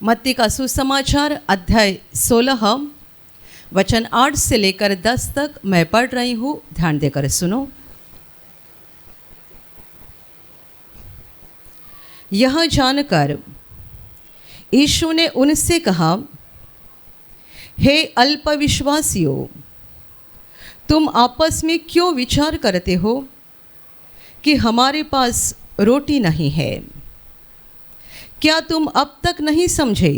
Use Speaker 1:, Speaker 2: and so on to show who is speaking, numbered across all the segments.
Speaker 1: मत्ती का सुसमाचार अध्याय 16 वचन 8 से लेकर 10 तक मैं पढ़ रही हूँ, ध्यान देकर सुनो। यह जानकर यीशु ने उनसे कहा, हे अल्पविश्वासियों, तुम आपस में क्यों विचार करते हो कि हमारे पास रोटी नहीं है? क्या तुम अब तक नहीं समझे?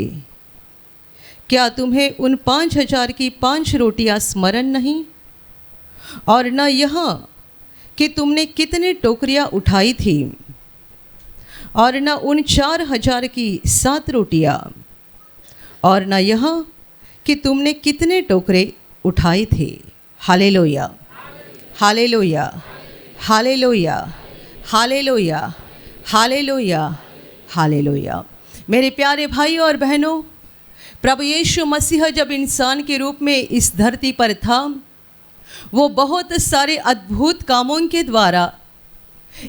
Speaker 1: क्या तुम्हें उन 5,000 की 5 रोटियां स्मरण नहीं? और न यह कि तुमने कितने टोकरियां उठाई थी, और न उन 4,000 की 7 रोटियां, और न यह कि तुमने कितने टोकरे उठाए थे। Hallelujah, hallelujah, hallelujah, hallelujah, hallelujah, hallelujah. मेरे प्यारे भाइयों और बहनों, प्रभु यीशु मसीह जब इंसान के रूप में इस धरती पर था, वो बहुत सारे अद्भुत कामों के द्वारा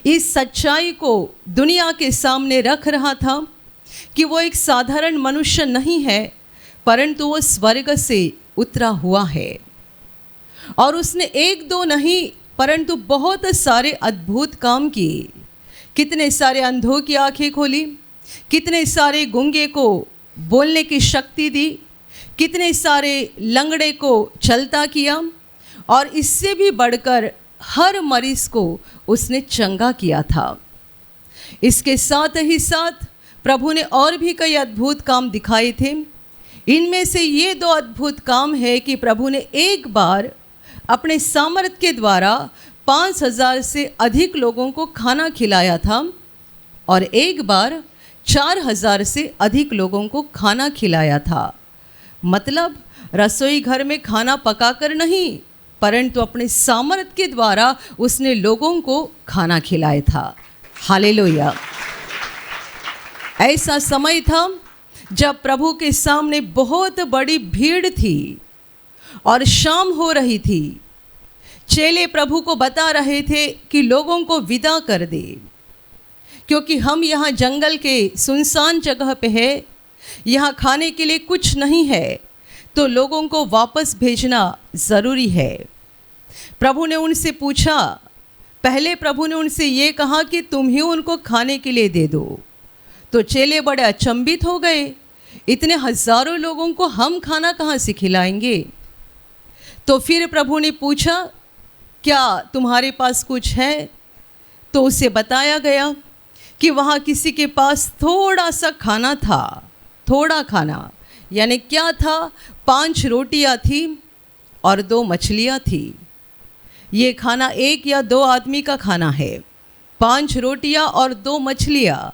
Speaker 1: इस सच्चाई को दुनिया के सामने रख रहा था कि वो एक साधारण मनुष्य नहीं है, परंतु वो स्वर्ग से उतरा हुआ है। और उसने एक दो नहीं परंतु बहुत सारे अद्भुत काम किए। कितने सारे अंधों की आंखें खोली, कितने सारे गूंगे को बोलने की शक्ति दी, कितने सारे लंगड़े को चलता किया, और इससे भी बढ़कर हर मरीज को उसने चंगा किया था। इसके साथ ही साथ प्रभु ने और भी कई अद्भुत काम दिखाए थे। इनमें से ये 2 अद्भुत काम है कि प्रभु ने एक बार अपने सामर्थ के द्वारा 5,000 से अधिक लोगों को खाना खिलाया था, और एक बार 4,000 से अधिक लोगों को खाना खिलाया था। मतलब रसोई घर में खाना पकाकर नहीं, परंतु अपने सामर्थ के द्वारा उसने लोगों को खाना खिलाया था। हालेलुया। ऐसा समय था जब प्रभु के सामने बहुत बड़ी भीड़ थी और शाम हो रही थी। चेले प्रभु को बता रहे थे कि लोगों को विदा कर दे, क्योंकि हम यहाँ जंगल के सुनसान जगह पे है, यहाँ खाने के लिए कुछ नहीं है, तो लोगों को वापस भेजना ज़रूरी है। प्रभु ने उनसे पूछा, पहले प्रभु ने उनसे ये कहा कि तुम ही उनको खाने के लिए दे दो। तो चेले बड़े अचंभित हो गए, इतने हज़ारों लोगों को हम खाना कहाँ से खिलाएंगे? तो फिर प्रभु ने पूछा, क्या तुम्हारे पास कुछ है? तो उसे बताया गया कि वहाँ किसी के पास थोड़ा सा खाना था। थोड़ा खाना यानी क्या था? 5 रोटियाँ थी और 2 मछलियाँ थी। ये खाना 1 या 2 आदमी का खाना है, 5 रोटियाँ और 2 मछलियाँ।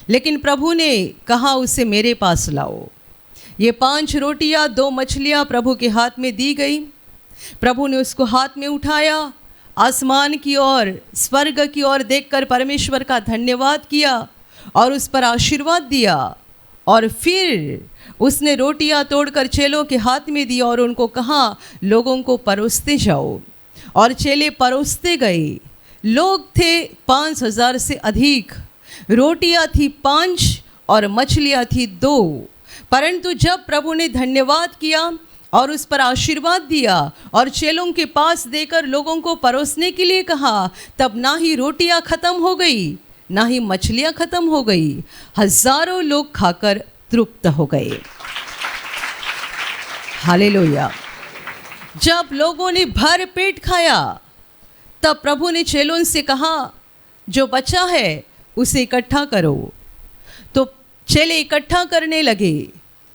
Speaker 1: लेकिन प्रभु ने कहा उसे मेरे पास लाओ। ये 5 रोटियाँ 2 मछलियाँ प्रभु के हाथ में दी गई। प्रभु ने उसको हाथ में उठाया, आसमान की ओर, स्वर्ग की ओर देखकर परमेश्वर का धन्यवाद किया और उस पर आशीर्वाद दिया, और फिर उसने रोटियां तोड़कर चेलों के हाथ में दी और उनको कहा, लोगों को परोसते जाओ। और चेले परोसते गए। लोग थे 5,000 से अधिक, रोटियां थी 5 और मछलियां थी 2। परंतु जब प्रभु ने धन्यवाद किया और उस पर आशीर्वाद दिया और चेलों के पास देकर लोगों को परोसने के लिए कहा, तब ना ही रोटियां खत्म हो गई, ना ही मछलियां खत्म हो गई, हजारों लोग खाकर तृप्त हो गए। हालेलुया। जब लोगों ने भर पेट खाया, तब प्रभु ने चेलों से कहा, जो बचा है उसे इकट्ठा करो। तो चेले इकट्ठा करने लगे।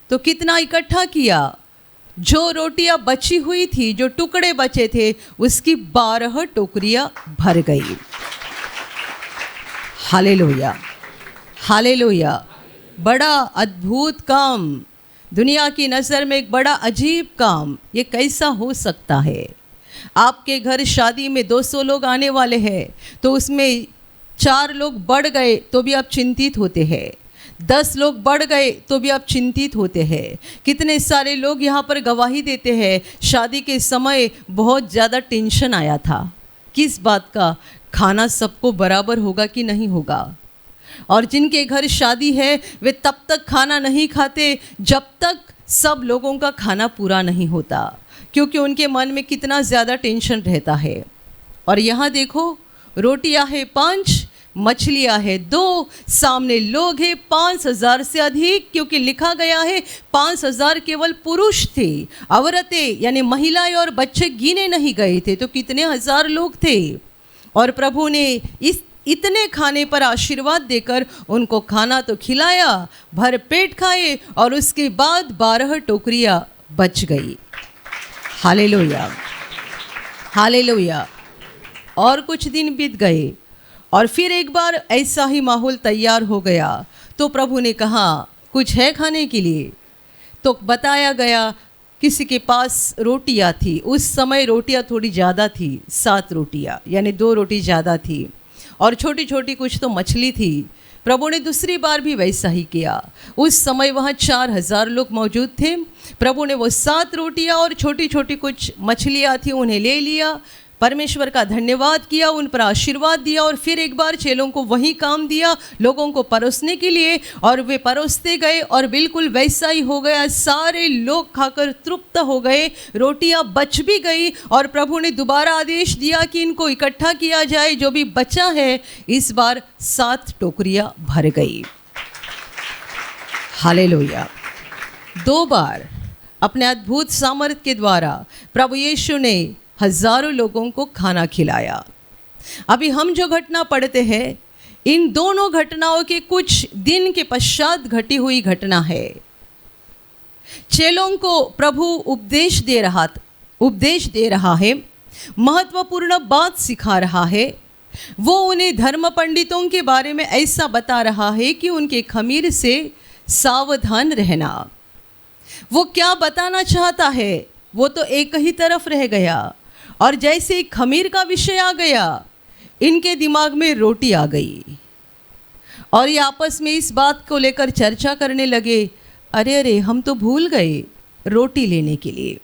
Speaker 1: तो कितना इकट्ठा किया? जो रोटियां बची हुई थी, जो टुकड़े बचे थे, उसकी 12 टोकरियां भर गई। Hallelujah, hallelujah. बड़ा अद्भुत काम, दुनिया की नज़र में एक बड़ा अजीब काम। ये कैसा हो सकता है? आपके घर शादी में 200 लोग आने वाले हैं, तो उसमें 4 लोग बढ़ गए तो भी आप चिंतित होते हैं, 10 लोग बढ़ गए तो भी आप चिंतित होते हैं। कितने सारे लोग यहाँ पर गवाही देते हैं, शादी के समय बहुत ज़्यादा टेंशन आया था। किस बात का? खाना सबको बराबर होगा कि नहीं होगा। और जिनके घर शादी है वे तब तक खाना नहीं खाते जब तक सब लोगों का खाना पूरा नहीं होता, क्योंकि उनके मन में कितना ज़्यादा टेंशन रहता है। और यहाँ देखो, रोटियां है 5, मछलियां है 2, सामने लोग हैं 5000 से अधिक, क्योंकि लिखा गया है 5000 केवल पुरुष थे, औरतें यानी महिलाएं और बच्चे गिने नहीं गए थे, तो कितने हजार लोग थे। और प्रभु ने इस इतने खाने पर आशीर्वाद देकर उनको खाना तो खिलाया, भर पेट खाए, और उसके बाद 12 टोकरियां बच गई। Hallelujah, hallelujah. और कुछ दिन बीत गए और फिर एक बार ऐसा ही माहौल तैयार हो गया, तो प्रभु ने कहा कुछ है खाने के लिए। तो बताया गया किसी के पास रोटियां थी, उस समय रोटियां थोड़ी ज़्यादा थी, 7 रोटियां यानी 2 रोटी ज़्यादा थी, और छोटी छोटी कुछ तो मछली थी। प्रभु ने दूसरी बार भी वैसा ही किया। उस समय वहाँ 4000 लोग मौजूद थे। प्रभु ने वो 7 रोटियां और छोटी छोटी कुछ मछलियाँ थी, उन्हें ले लिया, परमेश्वर का धन्यवाद किया, उन पर आशीर्वाद दिया, और फिर एक बार चेलों को वही काम दिया लोगों को परोसने के लिए, और वे परोसते गए और बिल्कुल वैसा ही हो गया। सारे लोग खाकर तृप्त हो गए, रोटियां बच भी गई, और प्रभु ने दोबारा आदेश दिया कि इनको इकट्ठा किया जाए, जो भी बचा है। इस बार 7 टोकरियां भर गई। हालेलुया। 2 बार अपने अद्भुत सामर्थ्य के द्वारा प्रभु यीशु ने हजारों लोगों को खाना खिलाया। अभी हम जो घटना पढ़ते हैं, इन दोनों घटनाओं के कुछ दिन के पश्चात घटी हुई घटना है। चेलों को प्रभु उपदेश दे रहा है, महत्वपूर्ण बात सिखा रहा है। वो उन्हें धर्म पंडितों के बारे में ऐसा बता रहा है कि उनके खमीर से सावधान रहना। वो क्या बताना चाहता है, वो तो एक ही तरफ रह गया, और जैसे ही खमीर का विषय आ गया, इनके दिमाग में रोटी आ गई, और ये आपस में इस बात को लेकर चर्चा करने लगे, अरे हम तो भूल गए रोटी लेने के लिए,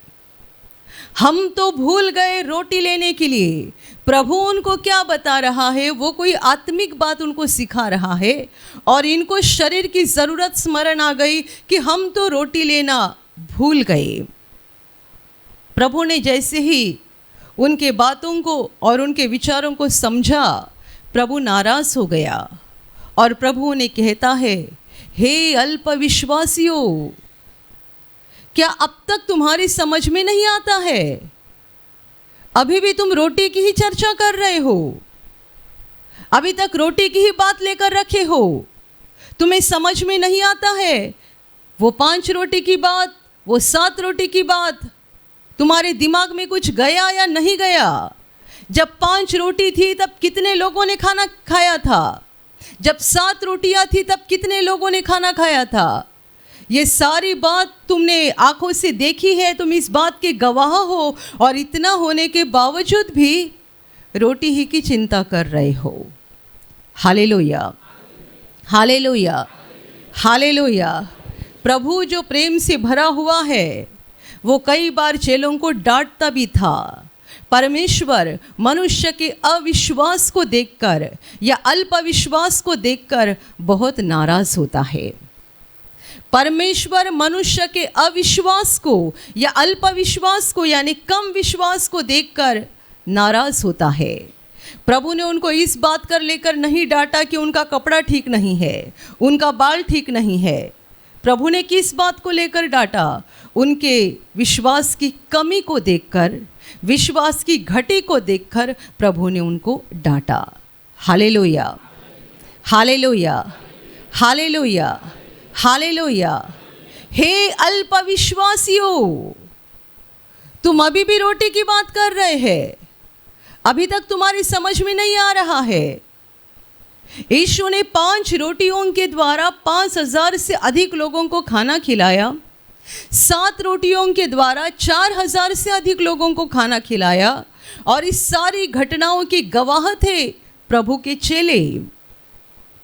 Speaker 1: हम तो भूल गए रोटी लेने के लिए। प्रभु उनको क्या बता रहा है, वो कोई आत्मिक बात उनको सिखा रहा है, और इनको शरीर की ज़रूरत स्मरण आ गई कि हम तो रोटी लेना भूल गए। प्रभु ने जैसे ही उनके बातों को और उनके विचारों को समझा, प्रभु नाराज हो गया, और प्रभु ने कहता है, हे अल्पविश्वासियों, क्या अब तक तुम्हारी समझ में नहीं आता है? अभी भी तुम रोटी की ही चर्चा कर रहे हो, अभी तक रोटी की ही बात लेकर रखे हो, तुम्हें समझ में नहीं आता है वो 5 रोटी की बात, वो 7 रोटी की बात? तुम्हारे दिमाग में कुछ गया या नहीं गया? जब 5 रोटी थी तब कितने लोगों ने खाना खाया था? जब 7 रोटियां थी तब कितने लोगों ने खाना खाया था? ये सारी बात तुमने आंखों से देखी है, तुम इस बात के गवाह हो, और इतना होने के बावजूद भी रोटी ही की चिंता कर रहे हो। Hallelujah, hallelujah, hallelujah. प्रभु जो प्रेम से भरा हुआ है, वो कई बार चेलों को डांटता भी था। परमेश्वर मनुष्य के अविश्वास को देखकर या अल्पविश्वास को देखकर बहुत नाराज होता है। परमेश्वर मनुष्य के अविश्वास को या अल्पविश्वास को यानी कम विश्वास को देखकर नाराज होता है। प्रभु ने उनको इस बात कर लेकर नहीं डांटा कि उनका कपड़ा ठीक नहीं है, उनका बाल ठीक नहीं है। प्रभु ने किस बात को लेकर डांटा? उनके विश्वास की कमी को देखकर, विश्वास की घटी को देखकर प्रभु ने उनको डांटा। Hallelujah, hallelujah, hallelujah, hallelujah. हे अल्पविश्वासियों, तुम अभी भी रोटी की बात कर रहे हैं, अभी तक तुम्हारी समझ में नहीं आ रहा है। यीशु ने 5 रोटियों के द्वारा 5000 से अधिक लोगों को खाना खिलाया, 7 रोटियों के द्वारा 4000 से अधिक लोगों को खाना खिलाया, और इस सारी घटनाओं के गवाह थे प्रभु के चेले,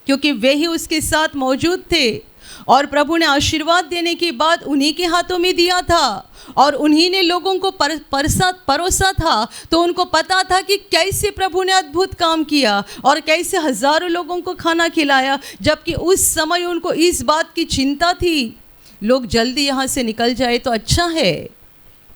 Speaker 1: क्योंकि वे ही उसके साथ मौजूद थे और प्रभु ने आशीर्वाद देने के बाद उन्हीं के हाथों में दिया था और उन्हीं ने लोगों को परोसा था। तो उनको पता था कि कैसे प्रभु ने अद्भुत काम किया और कैसे हजारों लोगों को खाना खिलाया, जबकि उस समय उनको इस बात की चिंता थी लोग जल्दी यहाँ से निकल जाए तो अच्छा है,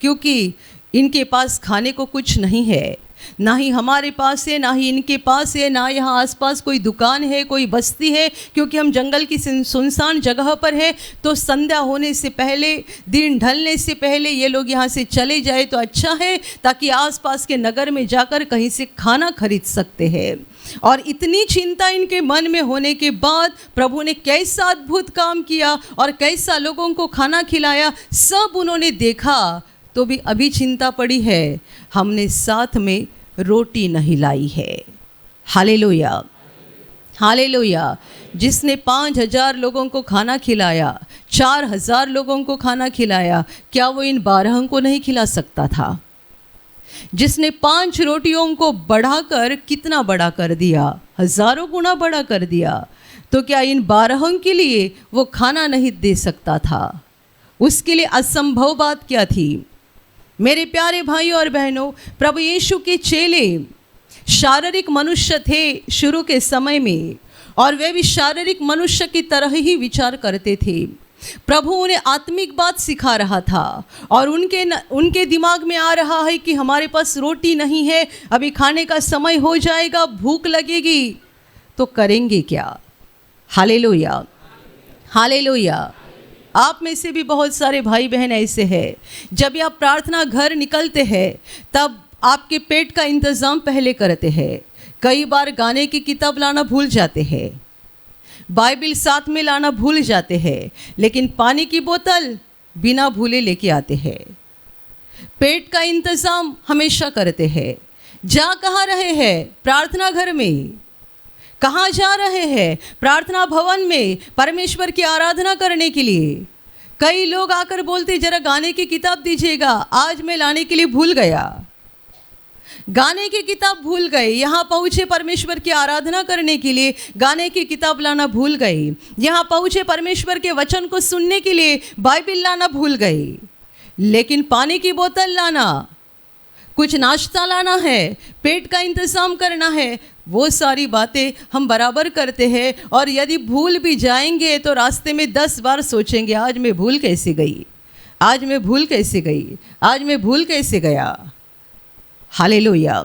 Speaker 1: क्योंकि इनके पास खाने को कुछ नहीं है, ना ही हमारे पास है, ना ही इनके पास है, ना यहाँ आसपास कोई दुकान है, कोई बस्ती है, क्योंकि हम जंगल की सुनसान जगह पर है। तो संध्या होने से पहले, दिन ढलने से पहले ये लोग यहाँ से चले जाए तो अच्छा है, ताकि आसपास के नगर में जाकर कहीं से खाना खरीद सकते हैं। और इतनी चिंता इनके मन में होने के बाद प्रभु ने कैसा अद्भुत काम किया और कैसा लोगों को खाना खिलाया, सब उन्होंने देखा। तो भी अभी चिंता पड़ी है, हमने साथ में रोटी नहीं लाई है। Hallelujah, hallelujah. जिसने 5,000 लोगों को खाना खिलाया, 4,000 लोगों को खाना खिलाया, क्या वो इन 12 को नहीं खिला सकता था? जिसने 5 रोटियों को बढ़ाकर कितना बड़ा कर दिया, हजारों गुना बड़ा कर दिया, तो क्या इन 12 के लिए वो खाना नहीं दे सकता था? उसके लिए असंभव बात क्या थी? मेरे प्यारे भाई और बहनों, प्रभु यीशु के चेले शारीरिक मनुष्य थे शुरू के समय में, और वे भी शारीरिक मनुष्य की तरह ही विचार करते थे। प्रभु उन्हें आत्मिक बात सिखा रहा था और उनके दिमाग में आ रहा है कि हमारे पास रोटी नहीं है, अभी खाने का समय हो जाएगा, भूख लगेगी, तो करेंगे क्या? Hallelujah, hallelujah. आप में से भी बहुत सारे भाई बहन ऐसे हैं, जब आप प्रार्थना घर निकलते हैं तब आपके पेट का इंतज़ाम पहले करते हैं। कई बार गाने की किताब लाना भूल जाते हैं, बाइबिल साथ में लाना भूल जाते हैं, लेकिन पानी की बोतल बिना भूले लेके आते हैं। पेट का इंतज़ाम हमेशा करते हैं। जा कहाँ रहे हैं? प्रार्थना घर में। कहाँ जा रहे हैं? प्रार्थना भवन में परमेश्वर की आराधना करने के लिए। कई लोग आकर बोलते जरा गाने की किताब दीजिएगा, आज मैं लाने के लिए भूल गया। गाने की किताब भूल गए, यहाँ पहुँचे परमेश्वर की आराधना करने के लिए, गाने की किताब लाना भूल गए। यहाँ पहुँचे परमेश्वर के वचन को सुनने के लिए, बाइबिल लाना भूल गए। लेकिन पानी की बोतल लाना, कुछ नाश्ता लाना है, पेट का इंतज़ाम करना है, वो सारी बातें हम बराबर करते हैं। और यदि भूल भी जाएंगे तो रास्ते में 10 बार सोचेंगे, आज मैं भूल कैसे गई, आज मैं भूल कैसे गई, आज मैं भूल कैसे गया। Hallelujah,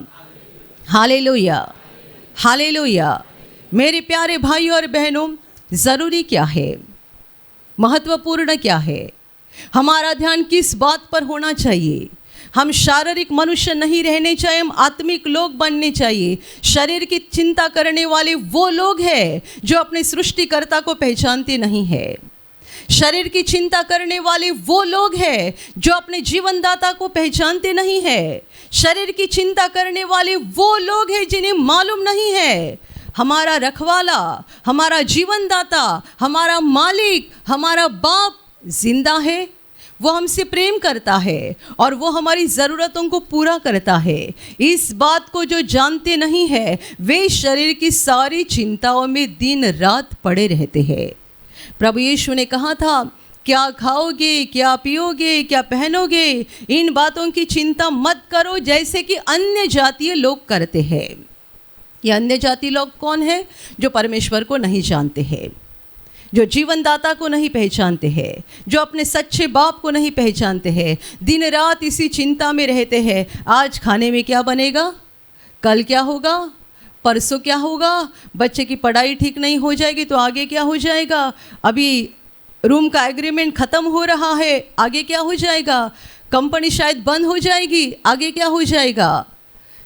Speaker 1: hallelujah, hallelujah. मेरे प्यारे भाई और बहनों, ज़रूरी क्या है, महत्वपूर्ण क्या है, हमारा ध्यान किस बात पर होना चाहिए? हम शारीरिक मनुष्य नहीं रहने चाहिए, हम आत्मिक लोग बनने चाहिए। शरीर की चिंता करने वाले वो लोग हैं जो अपने सृष्टिकर्ता को पहचानते नहीं हैं। शरीर की चिंता करने वाले वो लोग हैं जो अपने जीवनदाता को पहचानते नहीं हैं। शरीर की चिंता करने वाले वो लोग हैं जिन्हें मालूम नहीं है हमारा रखवाला, हमारा जीवनदाता, हमारा मालिक, हमारा बाप जिंदा है, वो हमसे प्रेम करता है और वो हमारी ज़रूरतों को पूरा करता है। इस बात को जो जानते नहीं है वे शरीर की सारी चिंताओं में दिन रात पड़े रहते हैं। प्रभु यीशु ने कहा था, क्या खाओगे, क्या पियोगे, क्या पहनोगे, इन बातों की चिंता मत करो जैसे कि अन्य जातीय लोग करते हैं। ये अन्य जाति लोग कौन है? जो परमेश्वर को नहीं जानते हैं, जो जीवनदाता को नहीं पहचानते हैं, जो अपने सच्चे बाप को नहीं पहचानते हैं। दिन रात इसी चिंता में रहते हैं, आज खाने में क्या बनेगा, कल क्या होगा, परसों क्या होगा, बच्चे की पढ़ाई ठीक नहीं हो जाएगी तो आगे क्या हो जाएगा, अभी रूम का एग्रीमेंट ख़त्म हो रहा है, आगे क्या हो जाएगा, कंपनी शायद बंद हो जाएगी, आगे क्या हो जाएगा।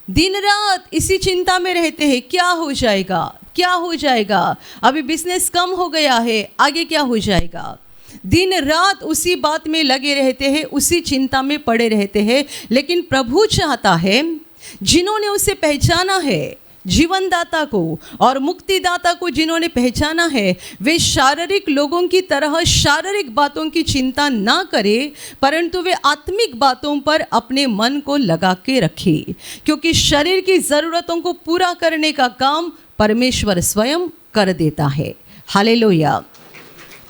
Speaker 1: दिन रात इसी चिंता में रहते हैं, क्या हो जाएगा, क्या हो जाएगा, अभी बिजनेस कम हो गया है, आगे क्या हो जाएगा। दिन रात उसी बात में लगे रहते हैं, उसी चिंता में पड़े रहते हैं। लेकिन प्रभु चाहता है जिन्होंने उसे पहचाना है, जीवनदाता को और मुक्तिदाता को जिन्होंने पहचाना है, वे शारीरिक लोगों की तरह शारीरिक बातों की चिंता ना करें, परंतु वे आत्मिक बातों पर अपने मन को लगा के रखें, क्योंकि शरीर की ज़रूरतों को पूरा करने का काम परमेश्वर स्वयं कर देता है। हालेलुया,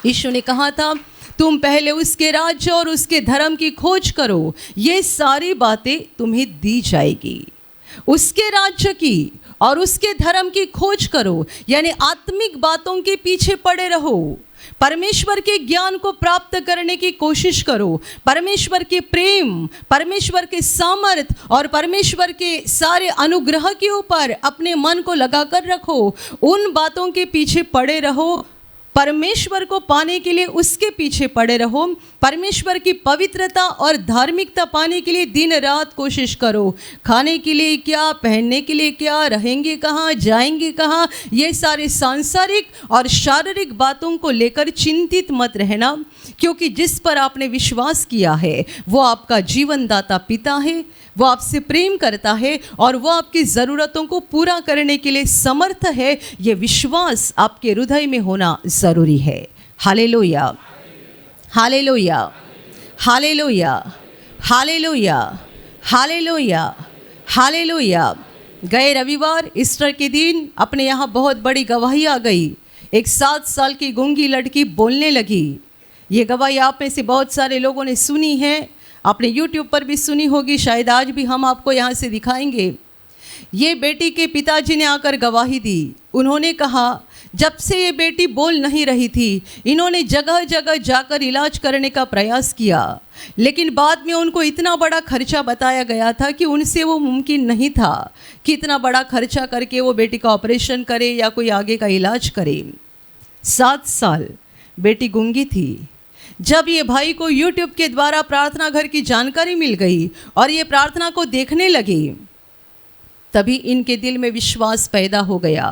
Speaker 1: यीशु ने कहा था, तुम पहले उसके राज्य और उसके धर्म की खोज करो, ये सारी बातें तुम्हें दी जाएगी। उसके राज्य की और उसके धर्म की खोज करो, यानी आत्मिक बातों के पीछे पड़े रहो। परमेश्वर के ज्ञान को प्राप्त करने की कोशिश करो। परमेश्वर के प्रेम, परमेश्वर के सामर्थ और परमेश्वर के सारे अनुग्रह के ऊपर अपने मन को लगाकर रखो। उन बातों के पीछे पड़े रहो। परमेश्वर को पाने के लिए उसके पीछे पड़े रहो। परमेश्वर की पवित्रता और धार्मिकता पाने के लिए दिन रात कोशिश करो। खाने के लिए क्या, पहनने के लिए क्या, रहेंगे कहाँ, जाएंगे कहाँ, ये सारे सांसारिक और शारीरिक बातों को लेकर चिंतित मत रहना, क्योंकि जिस पर आपने विश्वास किया है वो आपका जीवनदाता पिता है। वो आपसे प्रेम करता है और वो आपकी ज़रूरतों को पूरा करने के लिए समर्थ है। ये विश्वास आपके हृदय में होना ज़रूरी है। Hallelujah, hallelujah, hallelujah, hallelujah, hallelujah, hallelujah. गए रविवार ईस्टर के दिन अपने यहाँ बहुत बड़ी गवाही आ गई। एक 7 साल की गूंगी लड़की बोलने लगी। ये गवाही आप में से बहुत सारे लोगों ने सुनी है, आपने YouTube पर भी सुनी होगी, शायद आज भी हम आपको यहाँ से दिखाएंगे। ये बेटी के पिताजी ने आकर गवाही दी। उन्होंने कहा, जब से ये बेटी बोल नहीं रही थी, इन्होंने जगह जगह जाकर इलाज करने का प्रयास किया, लेकिन बाद में उनको इतना बड़ा खर्चा बताया गया था कि उनसे वो मुमकिन नहीं था कि इतना बड़ा खर्चा करके वो बेटी का ऑपरेशन करे या कोई आगे का इलाज करे। 7 साल बेटी गूंगी थी। जब ये भाई को YouTube के द्वारा प्रार्थना घर की जानकारी मिल गई और ये प्रार्थना को देखने लगे, तभी इनके दिल में विश्वास पैदा हो गया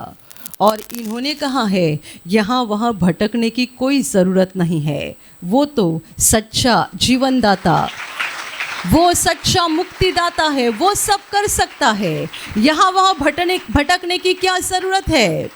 Speaker 1: और इन्होंने कहा है, यहाँ वहाँ भटकने की कोई ज़रूरत नहीं है। वो तो सच्चा जीवनदाता, वो सच्चा मुक्तिदाता है, वो सब कर सकता है। यहाँ वहाँ भटकने की क्या ज़रूरत है।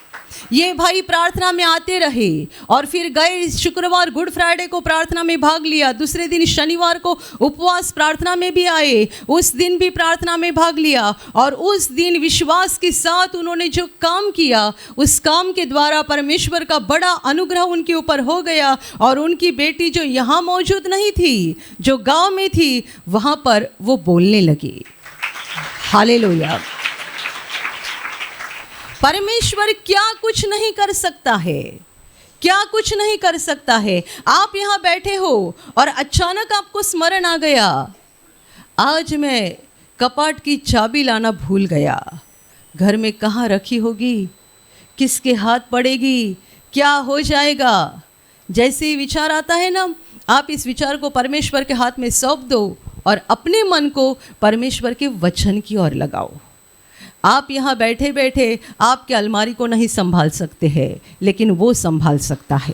Speaker 1: ये भाई प्रार्थना में आते रहे और फिर गए शुक्रवार गुड फ्राइडे को प्रार्थना में भाग लिया। दूसरे दिन शनिवार को उपवास प्रार्थना में भी आए, उस दिन भी प्रार्थना में भाग लिया और उस दिन विश्वास के साथ उन्होंने जो काम किया, उस काम के द्वारा परमेश्वर का बड़ा अनुग्रह उनके ऊपर हो गया और उनकी बेटी जो यहाँ मौजूद नहीं थी, जो गांव में थी, वहाँ पर वो बोलने लगी। हालेलुया। परमेश्वर क्या कुछ नहीं कर सकता है, क्या कुछ नहीं कर सकता है। आप यहाँ बैठे हो और अचानक आपको स्मरण आ गया, आज मैं कपाट की चाबी लाना भूल गया, घर में कहाँ रखी होगी, किसके हाथ पड़ेगी, क्या हो जाएगा। जैसे ही विचार आता है ना, आप इस विचार को परमेश्वर के हाथ में सौंप दो और अपने मन को परमेश्वर के वचन की ओर लगाओ। आप यहाँ बैठे बैठे आपके अलमारी को नहीं संभाल सकते हैं, लेकिन वो संभाल सकता है।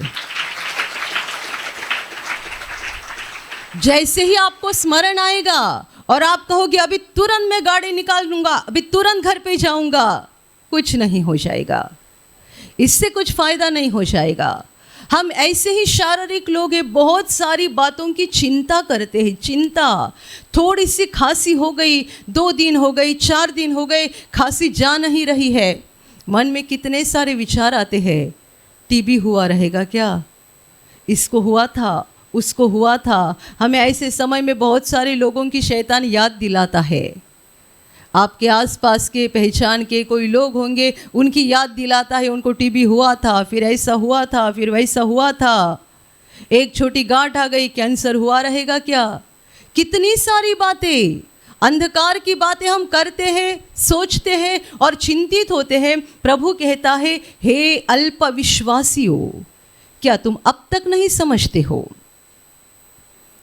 Speaker 1: जैसे ही आपको स्मरण आएगा और आप कहोगे अभी तुरंत मैं गाड़ी निकाल लूँगा, अभी तुरंत घर पे जाऊँगा, कुछ नहीं हो जाएगा, इससे कुछ फ़ायदा नहीं हो जाएगा। हम ऐसे ही शारीरिक लोग हैं, बहुत सारी बातों की चिंता करते हैं। चिंता, थोड़ी सी खांसी हो गई, 2 दिन हो गई, 4 दिन हो गए, खांसी जा नहीं रही है, मन में कितने सारे विचार आते हैं। टीबी हुआ रहेगा क्या, इसको हुआ था, उसको हुआ था। हमें ऐसे समय में बहुत सारे लोगों की शैतान याद दिलाता है। आपके आसपास के पहचान के कोई लोग होंगे, उनकी याद दिलाता है, उनको टीबी हुआ था, फिर ऐसा हुआ था, फिर वैसा हुआ था, एक छोटी गांठ आ गई, कैंसर हुआ रहेगा क्या। कितनी सारी बातें, अंधकार की बातें हम करते हैं, सोचते हैं और चिंतित होते हैं। प्रभु कहता है, हे अल्प विश्वासियों, क्या तुम अब तक नहीं समझते हो?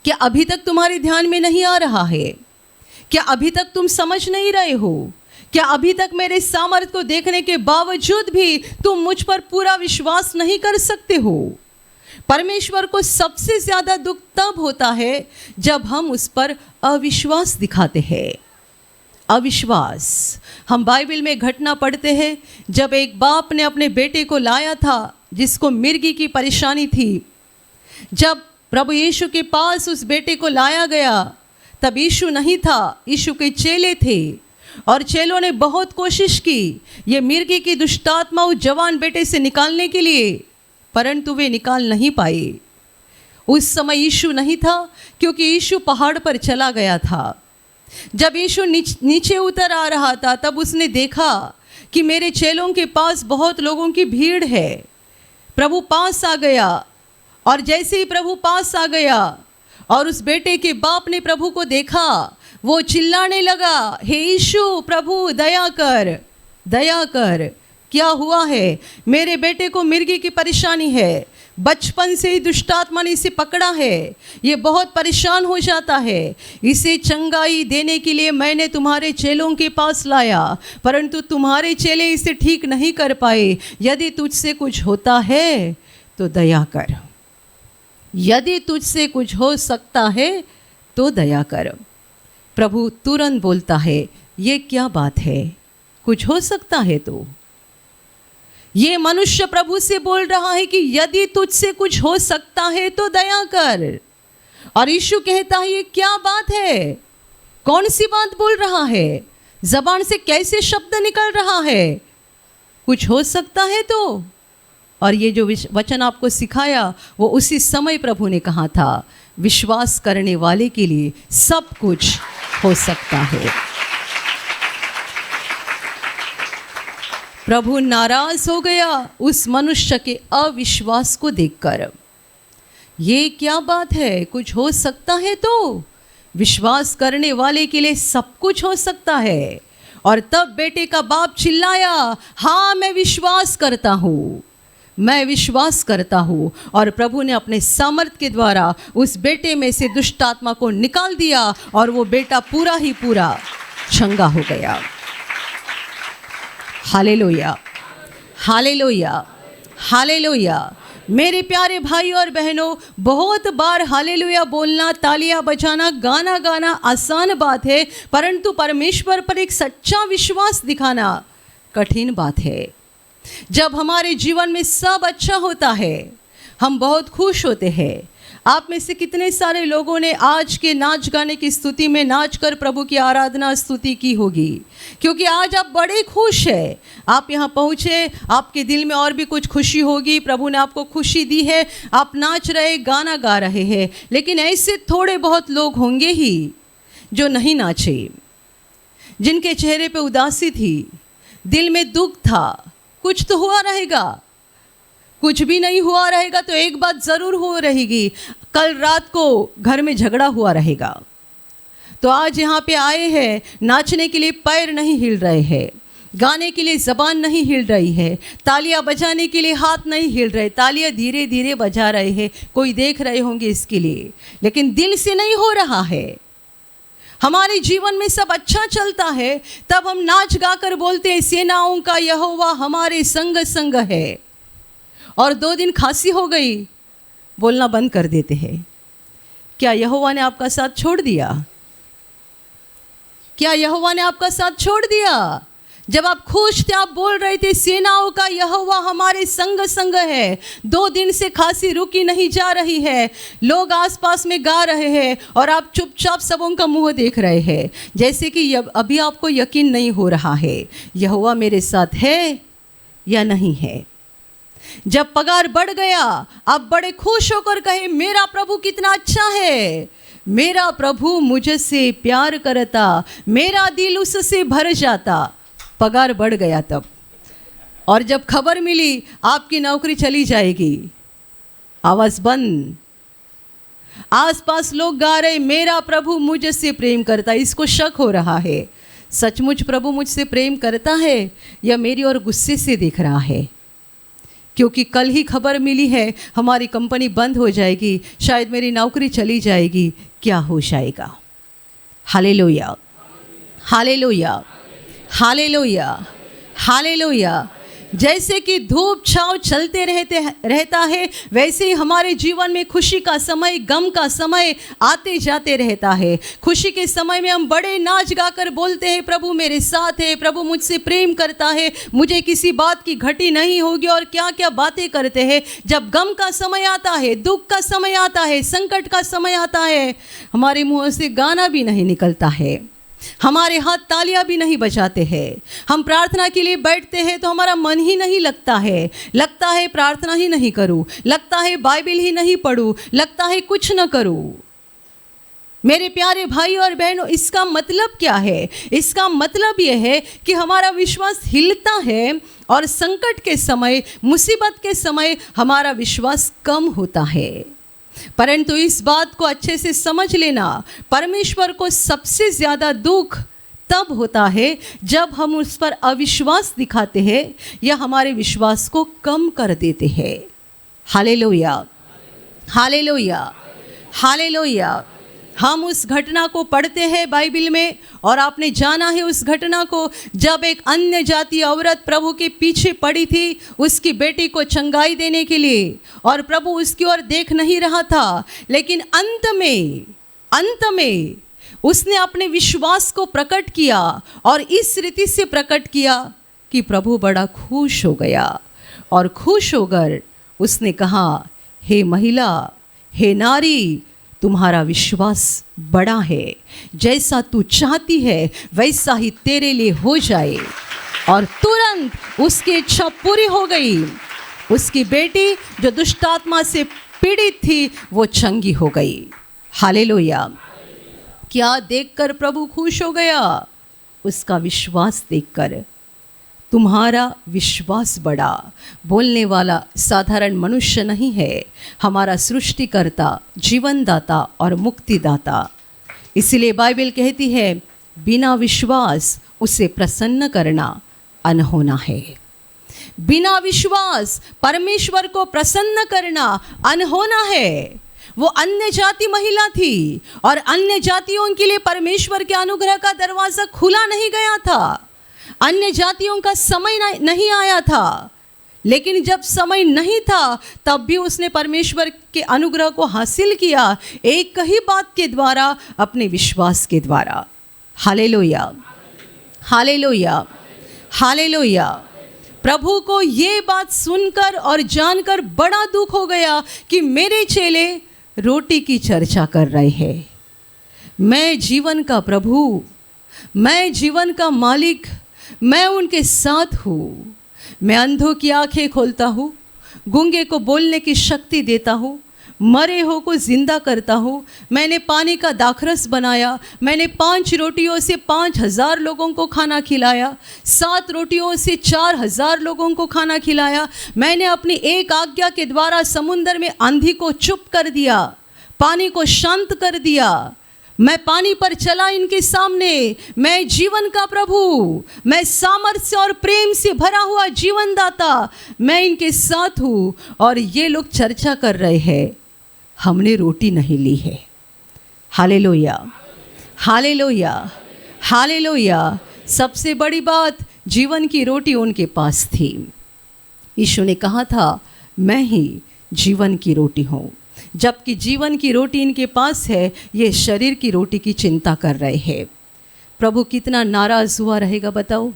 Speaker 1: क्या अभी तक तुम्हारे ध्यान में नहीं आ रहा है? क्या अभी तक तुम समझ नहीं रहे हो? क्या अभी तक मेरे सामर्थ्य को देखने के बावजूद भी तुम मुझ पर पूरा विश्वास नहीं कर सकते हो? परमेश्वर को सबसे ज़्यादा दुख तब होता है जब हम उस पर अविश्वास दिखाते हैं। अविश्वास। हम बाइबल में घटना पढ़ते हैं, जब एक बाप ने अपने बेटे को लाया था जिसको मिर्गी की परेशानी थी। जब प्रभु यीशु के पास उस बेटे को लाया गया, तब यीशु नहीं था, यीशु के चेले थे और चेलों ने बहुत कोशिश की ये मिर्गी की दुष्टात्मा उस जवान बेटे से निकालने के लिए, परंतु वे निकाल नहीं पाए। उस समय यीशु नहीं था, क्योंकि यीशु पहाड़ पर चला गया था। जब यीशु नीचे उतर आ रहा था, तब उसने देखा कि मेरे चेलों के पास बहुत लोगों की भीड़ है। प्रभु पास आ गया, और जैसे ही प्रभु पास आ गया और उस बेटे के बाप ने प्रभु को देखा, वो चिल्लाने लगा, हे यीशु, प्रभु दया कर, दया कर, क्या हुआ है? मेरे बेटे को मिर्गी की परेशानी है, बचपन से ही दुष्टात्मा ने इसे पकड़ा है, ये बहुत परेशान हो जाता है। इसे चंगाई देने के लिए मैंने तुम्हारे चेलों के पास लाया, परंतु तुम्हारे चेले इसे ठीक नहीं कर पाए। यदि तुझसे कुछ होता है तो दया कर, यदि तुझसे कुछ हो सकता है तो दया कर। प्रभु तुरंत बोलता है, ये क्या बात है, कुछ हो सकता है तो? ये मनुष्य प्रभु से बोल रहा है कि यदि तुझसे कुछ हो सकता है तो दया कर। और यीशु कहता है, ये क्या बात है, कौन सी बात बोल रहा है, जबान से कैसे शब्द निकल रहा है, कुछ हो सकता है तो? और ये जो वचन आपको सिखाया, वो उसी समय प्रभु ने कहा था, विश्वास करने वाले के लिए सब कुछ हो सकता है। प्रभु नाराज हो गया उस मनुष्य के अविश्वास को देखकर। ये क्या बात है, कुछ हो सकता है तो? विश्वास करने वाले के लिए सब कुछ हो सकता है। और तब बेटे का बाप चिल्लाया, हाँ मैं विश्वास करता हूँ, मैं विश्वास करता हूँ। और प्रभु ने अपने सामर्थ के द्वारा उस बेटे में से दुष्ट आत्मा को निकाल दिया, और वो बेटा पूरा ही पूरा चंगा हो गया। Hallelujah, hallelujah, hallelujah. मेरे प्यारे भाई और बहनों, बहुत बार हालेलुया बोलना, तालियां बजाना, गाना गाना आसान बात है, परंतु परमेश्वर पर एक सच्चा विश्वास दिखाना कठिन बात है। जब हमारे जीवन में सब अच्छा होता है, हम बहुत खुश होते हैं। आप में से कितने सारे लोगों ने आज के नाच गाने की स्तुति में नाच कर प्रभु की आराधना स्तुति की होगी, क्योंकि आज आप बड़े खुश हैं। आप यहाँ पहुँचे, आपके दिल में और भी कुछ खुशी होगी, प्रभु ने आपको खुशी दी है, आप नाच रहे, गाना गा रहे हैं। लेकिन ऐसे थोड़े बहुत लोग होंगे ही जो नहीं नाचे, जिनके चेहरे पे उदासी थी, दिल में दुख था। कुछ तो हुआ रहेगा, कुछ भी नहीं हुआ रहेगा तो एक बात ज़रूर हो रहेगी, कल रात को घर में झगड़ा हुआ रहेगा। तो आज यहाँ पे आए हैं, नाचने के लिए पैर नहीं हिल रहे हैं, गाने के लिए ज़बान नहीं हिल रही है, तालियां बजाने के लिए हाथ नहीं हिल रहे, तालियां धीरे धीरे बजा रहे हैं, कोई देख रहे होंगे इसके लिए, लेकिन दिल से नहीं हो रहा है। हमारे जीवन में सब अच्छा चलता है, तब हम नाच गा कर बोलते हैं, सेनाओं का यहोवा हमारे संग संग है। और 2 दिन खांसी हो गई, बोलना बंद कर देते हैं। क्या यहोवा ने आपका साथ छोड़ दिया? क्या यहोवा ने आपका साथ छोड़ दिया? जब आप खुश थे, आप बोल रहे थे, सेनाओं का यहोवा हमारे संग संग है। 2 दिन से खांसी रुकी नहीं जा रही है, लोग आसपास में गा रहे हैं और आप चुपचाप सबों का मुंह देख रहे हैं, जैसे कि अभी आपको यकीन नहीं हो रहा है यहोवा मेरे साथ है या नहीं है। जब पगार बढ़ गया, आप बड़े खुश होकर कहे, मेरा प्रभु कितना अच्छा है, मेरा प्रभु मुझसे प्यार करता, मेरा दिल उससे भर जाता। पगार बढ़ गया तब, और जब खबर मिली आपकी नौकरी चली जाएगी, आवाज़ बंद। आसपास लोग गा रहे, मेरा प्रभु मुझसे प्रेम करता। इसको शक हो रहा है, सचमुच प्रभु मुझसे प्रेम करता है या मेरी ओर गुस्से से देख रहा है? क्योंकि कल ही खबर मिली है हमारी कंपनी बंद हो जाएगी, शायद मेरी नौकरी चली जाएगी, क्या हो जाएगा? Hallelujah, hallelujah, hallelujah, hallelujah. जैसे कि धूप छाँव चलते रहता है, वैसे ही हमारे जीवन में खुशी का समय, गम का समय आते जाते रहता है। खुशी के समय में हम बड़े नाच गाकर बोलते हैं, प्रभु मेरे साथ है, प्रभु मुझसे प्रेम करता है, मुझे किसी बात की घटी नहीं होगी, और क्या क्या बातें करते हैं। जब गम का समय आता है, दुख का समय आता है, संकट का समय आता है, हमारे मुँह से गाना भी नहीं निकलता है। हमारे हाथ तालियां भी नहीं बजाते हैं। हम प्रार्थना के लिए बैठते हैं तो हमारा मन ही नहीं लगता है प्रार्थना ही नहीं करूं, लगता है बाइबल ही नहीं पढ़ूं, लगता है कुछ न करूं। मेरे प्यारे भाई और बहनों, इसका मतलब क्या है? इसका मतलब यह है कि हमारा विश्वास हिलता है और संकट के समय, मुसीबत के समय हमारा विश्वास कम होता है। परंतु इस बात को अच्छे से समझ लेना, परमेश्वर को सबसे ज़्यादा दुख तब होता है जब हम उस पर अविश्वास दिखाते हैं या हमारे विश्वास को कम कर देते हैं। Hallelujah, hallelujah, hallelujah. हम उस घटना को पढ़ते हैं बाइबल में, और आपने जाना है उस घटना को, जब एक अन्य जाति औरत प्रभु के पीछे पड़ी थी उसकी बेटी को चंगाई देने के लिए, और प्रभु उसकी ओर देख नहीं रहा था। लेकिन अंत में उसने अपने विश्वास को प्रकट किया, और इस रीति से प्रकट किया कि प्रभु बड़ा खुश हो गया, और खुश होकर उसने कहा, हे महिला, हे नारी, तुम्हारा विश्वास बड़ा है, जैसा तू चाहती है वैसा ही तेरे लिए हो जाए। और तुरंत उसकी इच्छा पूरी हो गई। उसकी बेटी जो दुष्ट आत्मा से पीड़ित थी वो चंगी हो गई। हालेलुया। क्या देखकर प्रभु खुश हो गया? उसका विश्वास देखकर। तुम्हारा विश्वास बड़ा। बोलने वाला साधारण मनुष्य नहीं है, हमारा सृष्टिकर्ता, जीवनदाता और मुक्तिदाता। इसलिए बाइबल कहती है, बिना विश्वास उसे प्रसन्न करना अनहोना है। बिना विश्वास परमेश्वर को प्रसन्न करना अनहोना है। वो अन्य जाति महिला थी, और अन्य जातियों के लिए परमेश्वर के अनुग्रह का दरवाज़ा खुला नहीं गया था। अन्य जातियों का समय नहीं आया था, लेकिन जब समय नहीं था तब भी उसने परमेश्वर के अनुग्रह को हासिल किया, एक ही बात के द्वारा, अपने विश्वास के द्वारा। Hallelujah, hallelujah, hallelujah. प्रभु को ये बात सुनकर और जानकर बड़ा दुख हो गया कि मेरे चेले रोटी की चर्चा कर रहे हैं। मैं जीवन का प्रभु, मैं जीवन का मालिक, मैं उनके साथ हूँ। मैं अंधों की आंखें खोलता हूँ, गूंगे को बोलने की शक्ति देता हूँ, मरे हो को जिंदा करता हूँ। मैंने पानी का दाखरस बनाया, मैंने 5 रोटियों से 5,000 लोगों को खाना खिलाया, 7 रोटियों से 4,000 लोगों को खाना खिलाया। मैंने अपनी एक आज्ञा के द्वारा समुद्र में आंधी को चुप कर दिया, पानी को शांत कर दिया। मैं पानी पर चला इनके सामने। मैं जीवन का प्रभु, मैं सामर्थ्य और प्रेम से भरा हुआ जीवनदाता, मैं इनके साथ हूँ। और ये लोग चर्चा कर रहे हैं, हमने रोटी नहीं ली है। Hallelujah, hallelujah, hallelujah. सबसे बड़ी बात, जीवन की रोटी उनके पास थी। यीशु ने कहा था, मैं ही जीवन की रोटी हूँ। जबकि जीवन की रोटी इनके पास है, ये शरीर की रोटी की चिंता कर रहे हैं। प्रभु कितना नाराज़ हुआ रहेगा बताओ,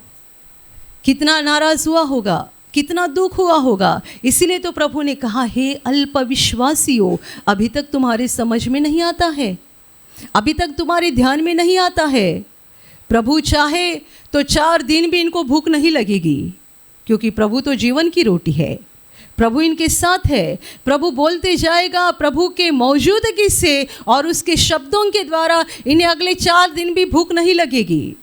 Speaker 1: कितना नाराज़ हुआ होगा, कितना दुख हुआ होगा। इसीलिए तो प्रभु ने कहा, हे अल्पविश्वासियों, अभी तक तुम्हारे समझ में नहीं आता है, अभी तक तुम्हारे ध्यान में नहीं आता है। प्रभु चाहे तो 4 दिन भी इनको भूख नहीं लगेगी, क्योंकि प्रभु तो जीवन की रोटी है। प्रभु इनके साथ है। प्रभु बोलते जाएगा, प्रभु के मौजूदगी से और उसके शब्दों के द्वारा इन्हें अगले 4 दिन भी भूख नहीं लगेगी।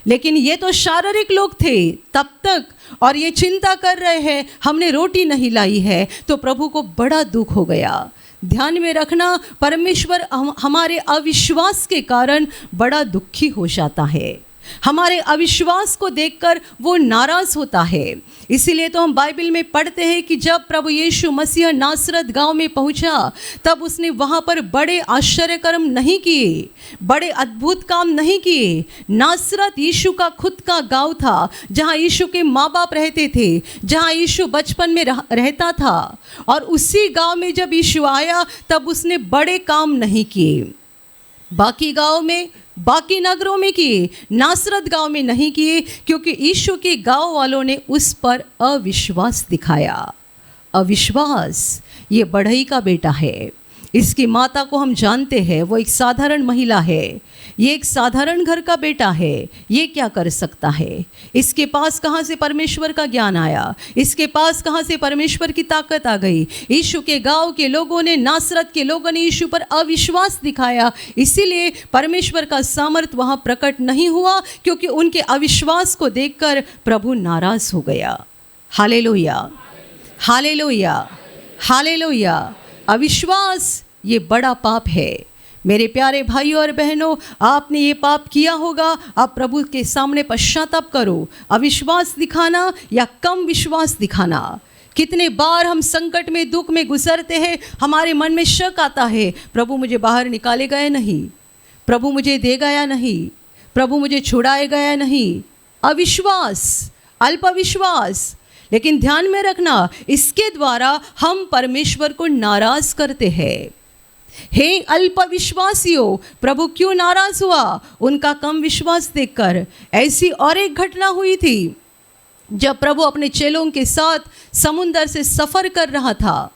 Speaker 1: लेकिन ये तो शारीरिक लोग थे तब तक, और ये चिंता कर रहे हैं, हमने रोटी नहीं लाई है। तो प्रभु को बड़ा दुख हो गया। ध्यान में रखना, परमेश्वर हमारे अविश्वास के कारण बड़ा दुखी हो जाता है। हमारे अविश्वास को देखकर वो नाराज़ होता है। इसीलिए तो हम बाइबल में पढ़ते हैं कि जब प्रभु यीशु मसीह नासरत गांव में पहुंचा, तब उसने वहां पर बड़े आश्चर्य कर्म नहीं किए, बड़े अद्भुत काम नहीं किए। नासरत यीशु का खुद का गांव था, जहां यीशु के माँ बाप रहते थे, जहां यीशु बचपन में रहता था। और उसी गांव में जब यीशु आया, तब उसने बड़े काम नहीं किए। बाकी गांव में, बाकी नगरों में किए, नासरत गांव में नहीं किए, क्योंकि यीशु के गांव वालों ने उस पर अविश्वास दिखाया। अविश्वास ये बढ़ई का बेटा है। इसकी माता को हम जानते हैं, वो एक साधारण महिला है, ये एक साधारण घर का बेटा है, ये क्या कर सकता है? इसके पास कहाँ से परमेश्वर का ज्ञान आया? इसके पास कहाँ से परमेश्वर की ताकत आ गई? यीशु के गांव के लोगों ने, नासरत के लोगों ने यीशु पर अविश्वास दिखाया, इसीलिए परमेश्वर का सामर्थ वहाँ प्रकट नहीं हुआ, क्योंकि उनके अविश्वास को देखकर प्रभु नाराज हो गया। Hallelujah, hallelujah, hallelujah. अविश्वास ये बड़ा पाप है। मेरे प्यारे भाइयों और बहनों, आपने ये पाप किया होगा, आप प्रभु के सामने पश्चाताप करो। अविश्वास दिखाना या कम विश्वास दिखाना, कितने बार हम संकट में, दुख में गुजरते हैं, हमारे मन में शक आता है, प्रभु मुझे बाहर निकालेगा या नहीं, प्रभु मुझे देगा या नहीं, प्रभु मुझे छुड़ाएगा या नहीं। अविश्वास, अल्पविश्वास। लेकिन ध्यान में रखना, इसके द्वारा हम परमेश्वर को नाराज करते हैं। हे अल्पविश्वासियों, प्रभु क्यों नाराज हुआ? उनका कम विश्वास देखकर। ऐसी और एक घटना हुई थी जब प्रभु अपने चेलों के साथ समुंदर से सफ़र कर रहा था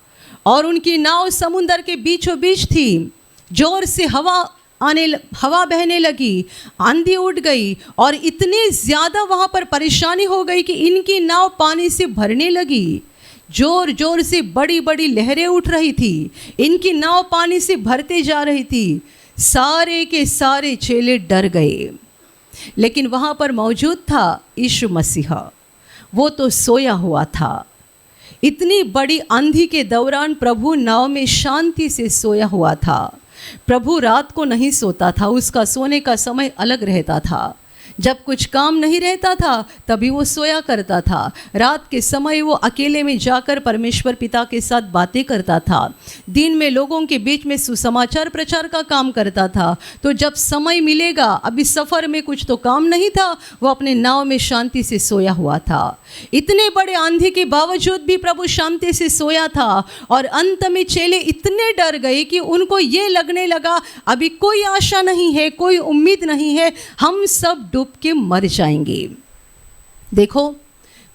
Speaker 1: और उनकी नाव समुंदर के बीचों बीच थी। जोर से हवा बहने लगी, आंधी उठ गई और इतनी ज़्यादा वहाँ पर परेशानी हो गई कि इनकी नाव पानी से भरने लगी। जोर जोर से बड़ी बड़ी लहरें उठ रही थी, इनकी नाव पानी से भरते जा रही थी। सारे के सारे चेले डर गए, लेकिन वहाँ पर मौजूद था यीशु मसीह, वो तो सोया हुआ था। इतनी बड़ी आंधी के दौरान प्रभु नाव में शांति से सोया हुआ था। प्रभु रात को नहीं सोता था, उसका सोने का समय अलग रहता था। जब कुछ काम नहीं रहता था तभी वो सोया करता था। रात के समय वो अकेले में जाकर परमेश्वर पिता के साथ बातें करता था। दिन में लोगों के बीच में सुसमाचार प्रचार का काम करता था। तो जब समय मिलेगा, अभी सफ़र में कुछ तो काम नहीं था, वो अपने नाव में शांति से सोया हुआ था। इतने बड़े आंधी के बावजूद भी प्रभु शांति से सोया था और अंत में चेले इतने डर गए कि उनको ये लगने लगा अभी कोई आशा नहीं है, कोई उम्मीद नहीं है, हम सब डूब के मर जाएंगे। देखो,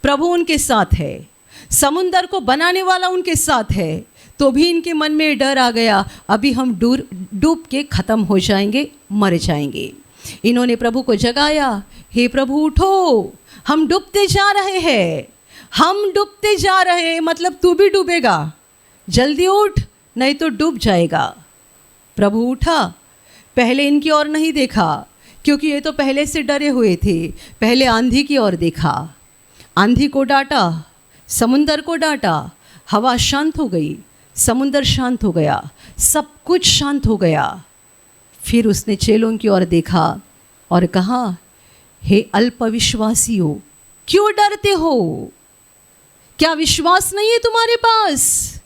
Speaker 1: प्रभु उनके साथ है, समुंदर को बनाने वाला उनके साथ है, तो भी इनके मन में डर आ गया अभी हम डूब के ख़त्म हो जाएंगे, मर जाएंगे। इन्होंने प्रभु को जगाया, हे प्रभु उठो, हम डूबते जा रहे हैं, हम डूबते जा रहे हैं, मतलब तू भी डूबेगा, जल्दी उठ नहीं तो डूब जाएगा। प्रभु उठा, पहले इनकी ओर नहीं देखा क्योंकि ये तो पहले से डरे हुए थे। पहले आंधी की ओर देखा, आंधी को डांटा, समुंदर को डांटा, हवा शांत हो गई, समुंदर शांत हो गया, सब कुछ शांत हो गया। फिर उसने चेलों की ओर देखा और कहा, हे अल्पविश्वासियों, क्यों डरते हो? क्या विश्वास नहीं है तुम्हारे पास?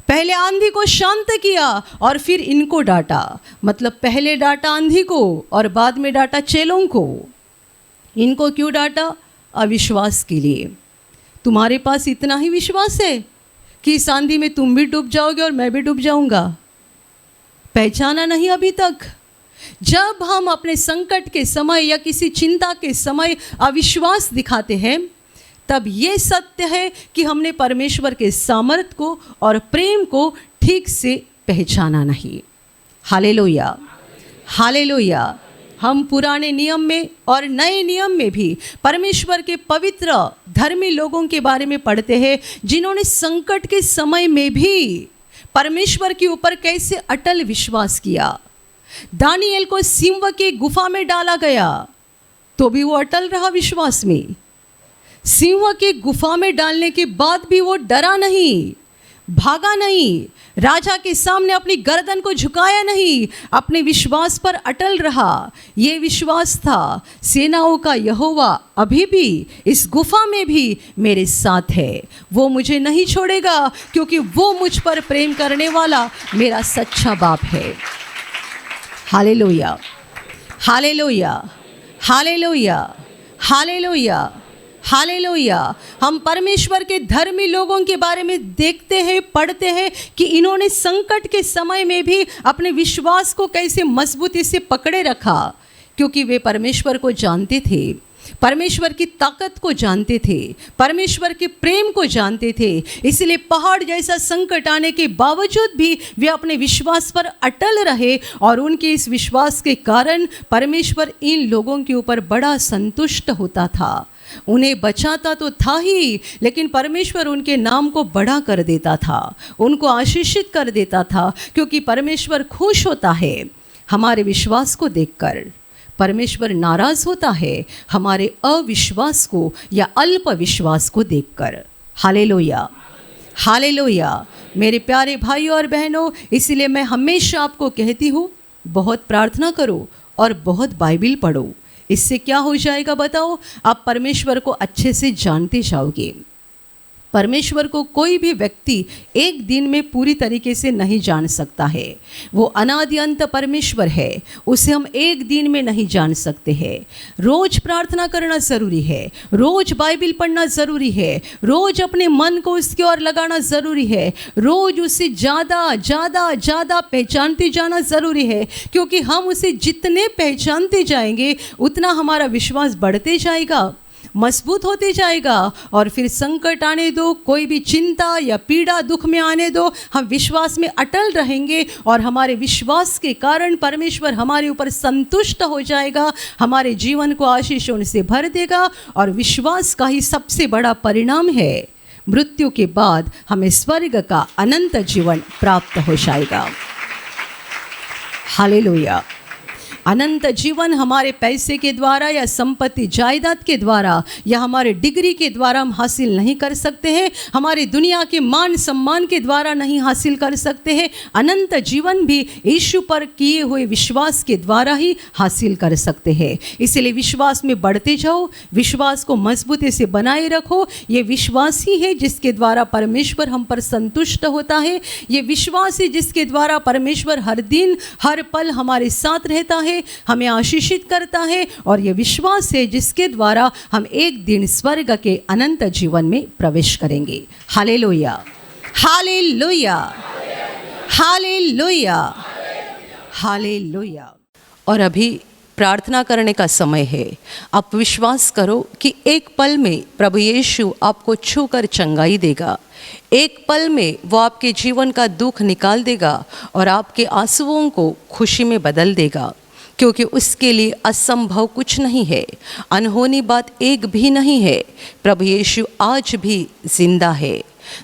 Speaker 1: पहले आंधी को शांत किया और फिर इनको डांटा, मतलब पहले डांटा आंधी को और बाद में डांटा चेलों को। इनको क्यों डांटा? अविश्वास के लिए। तुम्हारे पास इतना ही विश्वास है कि इस आंधी में तुम भी डूब जाओगे और मैं भी डूब जाऊंगा? पहचाना नहीं अभी तक? जब हम अपने संकट के समय या किसी चिंता के समय अविश्वास दिखाते हैं, तब ये सत्य है कि हमने परमेश्वर के सामर्थ को और प्रेम को ठीक से पहचाना नहीं। Hallelujah, hallelujah. हम पुराने नियम में और नए नियम में भी परमेश्वर के पवित्र धर्मी लोगों के बारे में पढ़ते हैं, जिन्होंने संकट के समय में भी परमेश्वर के ऊपर कैसे अटल विश्वास किया। दानिएल को सिंह के गुफा में डाला गया तो भी वो अटल रहा विश्वास में। सिंह के गुफा में डालने के बाद भी वो डरा नहीं, भागा नहीं, राजा के सामने अपनी गर्दन को झुकाया नहीं, अपने विश्वास पर अटल रहा। ये विश्वास था, सेनाओं का यहोवा अभी भी इस गुफा में भी मेरे साथ है, वो मुझे नहीं छोड़ेगा, क्योंकि वो मुझ पर प्रेम करने वाला मेरा सच्चा बाप है। Hallelujah, hallelujah, hallelujah, hallelujah, hallelujah. हम परमेश्वर के धर्मी लोगों के बारे में देखते हैं, पढ़ते हैं कि इन्होंने संकट के समय में भी अपने विश्वास को कैसे मजबूती से पकड़े रखा, क्योंकि वे परमेश्वर को जानते थे। परमेश्वर की ताकत को जानते थे, परमेश्वर के प्रेम को जानते थे। इसलिए पहाड़ जैसा संकट आने के बावजूद भी वे अपने विश्वास पर अटल रहे और उनके इस विश्वास के कारण परमेश्वर इन लोगों के ऊपर बड़ा संतुष्ट होता था। उन्हें बचाता तो था ही, लेकिन परमेश्वर उनके नाम को बड़ा कर देता था, उनको आशीषित कर देता था, क्योंकि परमेश्वर खुश होता है हमारे विश्वास को देखकर। परमेश्वर नाराज होता है हमारे अविश्वास को या अल्प विश्वास को देखकर। Hallelujah, hallelujah. मेरे प्यारे भाइयों और बहनों, इसलिए मैं हमेशा आपको कहती हूँ, बहुत प्रार्थना करो और बहुत बाइबिल पढ़ो। इससे क्या हो जाएगा बताओ? आप परमेश्वर को अच्छे से जानते जाओगे। परमेश्वर को कोई भी व्यक्ति एक दिन में पूरी तरीके से नहीं जान सकता है। वो अनादि अंत परमेश्वर है, उसे हम एक दिन में नहीं जान सकते हैं। रोज प्रार्थना करना ज़रूरी है, रोज बाइबिल पढ़ना ज़रूरी है, रोज अपने मन को उसकी ओर लगाना ज़रूरी है, रोज उसे ज़्यादा ज़्यादा ज़्यादा पहचानते जाना ज़रूरी है, क्योंकि हम उसे जितने पहचानते जाएंगे उतना हमारा विश्वास बढ़ते जाएगा, मजबूत होते जाएगा। और फिर संकट आने दो, कोई भी चिंता या पीड़ा दुख में आने दो, हम विश्वास में अटल रहेंगे और हमारे विश्वास के कारण परमेश्वर हमारे ऊपर संतुष्ट हो जाएगा, हमारे जीवन को आशीषों से भर देगा। और विश्वास का ही सबसे बड़ा परिणाम है, मृत्यु के बाद हमें स्वर्ग का अनंत जीवन प्राप्त हो जाएगा। हालेलुया। अनंत जीवन हमारे पैसे के द्वारा या संपत्ति जायदाद के द्वारा या हमारे डिग्री के द्वारा हम हासिल नहीं कर सकते हैं, हमारी दुनिया के मान सम्मान के द्वारा नहीं हासिल कर सकते हैं। अनंत जीवन भी यीशु पर किए हुए विश्वास के द्वारा ही हासिल कर सकते हैं। इसलिए विश्वास में बढ़ते जाओ, विश्वास को मजबूती से बनाए रखो। ये विश्वास ही है जिसके द्वारा परमेश्वर हम पर संतुष्ट होता है। ये विश्वास है जिसके द्वारा परमेश्वर हर दिन हर पल हमारे साथ रहता है, हमें आशीषित करता है। और यह विश्वास है जिसके द्वारा हम एक दिन स्वर्ग के अनंत जीवन में प्रवेश करेंगे। Hallelujah, hallelujah, hallelujah, hallelujah. और अभी प्रार्थना करने का समय है। आप विश्वास करो कि एक पल में प्रभु यीशु आपको छूकर चंगाई देगा, एक पल में वो आपके जीवन का दुख निकाल देगा और आपके आंसुओं को खुशी में बदल देगा, क्योंकि उसके लिए असंभव कुछ नहीं है, अनहोनी बात एक भी नहीं है। प्रभु यीशु आज भी जिंदा है।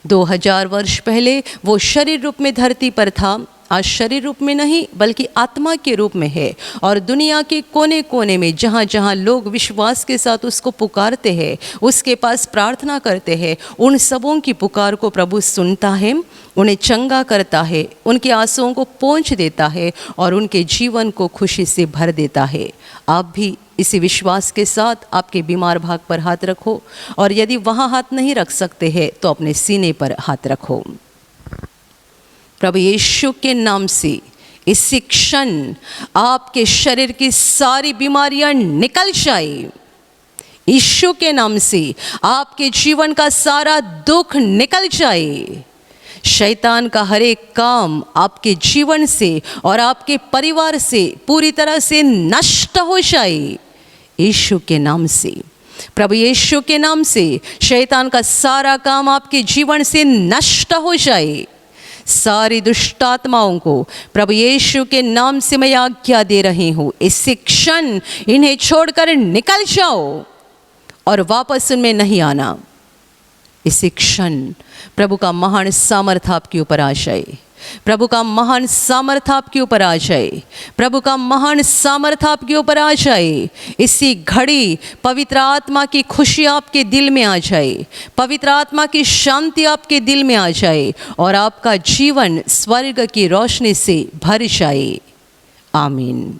Speaker 1: 2000 वर्ष पहले वो शरीर रूप में धरती पर था, आज शरीर रूप में नहीं बल्कि आत्मा के रूप में है। और दुनिया के कोने कोने में जहाँ जहाँ लोग विश्वास के साथ उसको पुकारते हैं, उसके पास प्रार्थना करते हैं, उन सबों की पुकार को प्रभु सुनता है, उन्हें चंगा करता है, उनके आंसुओं को पोंछ देता है और उनके जीवन को खुशी से भर देता है। आप भी इसी विश्वास के साथ आपके बीमार भाग पर हाथ रखो, और यदि वहाँ हाथ नहीं रख सकते हैं तो अपने सीने पर हाथ रखो। प्रभु यीशु के नाम से इसी क्षण आपके शरीर की सारी बीमारियां निकल जाए। यीशु के नाम से आपके जीवन का सारा दुख निकल जाए। शैतान का हर एक काम आपके जीवन से और आपके परिवार से पूरी तरह से नष्ट हो जाए। यीशु के नाम से, प्रभु यीशु के नाम से शैतान का सारा काम आपके जीवन से नष्ट हो जाए। सारी दुष्ट आत्माओं को प्रभु यीशु के नाम से मैं आज्ञा दे रही हूँ, इसी क्षण इन्हें छोड़कर निकल जाओ और वापस उनमें नहीं आना। इसी क्षण प्रभु का महान सामर्थ आपके ऊपर आ जाए, प्रभु का महान सामर्थ आपके ऊपर आ जाए, प्रभु का महान सामर्थ आपके ऊपर आ जाए। इसी घड़ी पवित्र आत्मा की खुशी आपके दिल में आ जाए, पवित्र आत्मा की शांति आपके दिल में आ जाए और आपका जीवन स्वर्ग की रोशनी से भर जाए। आमीन।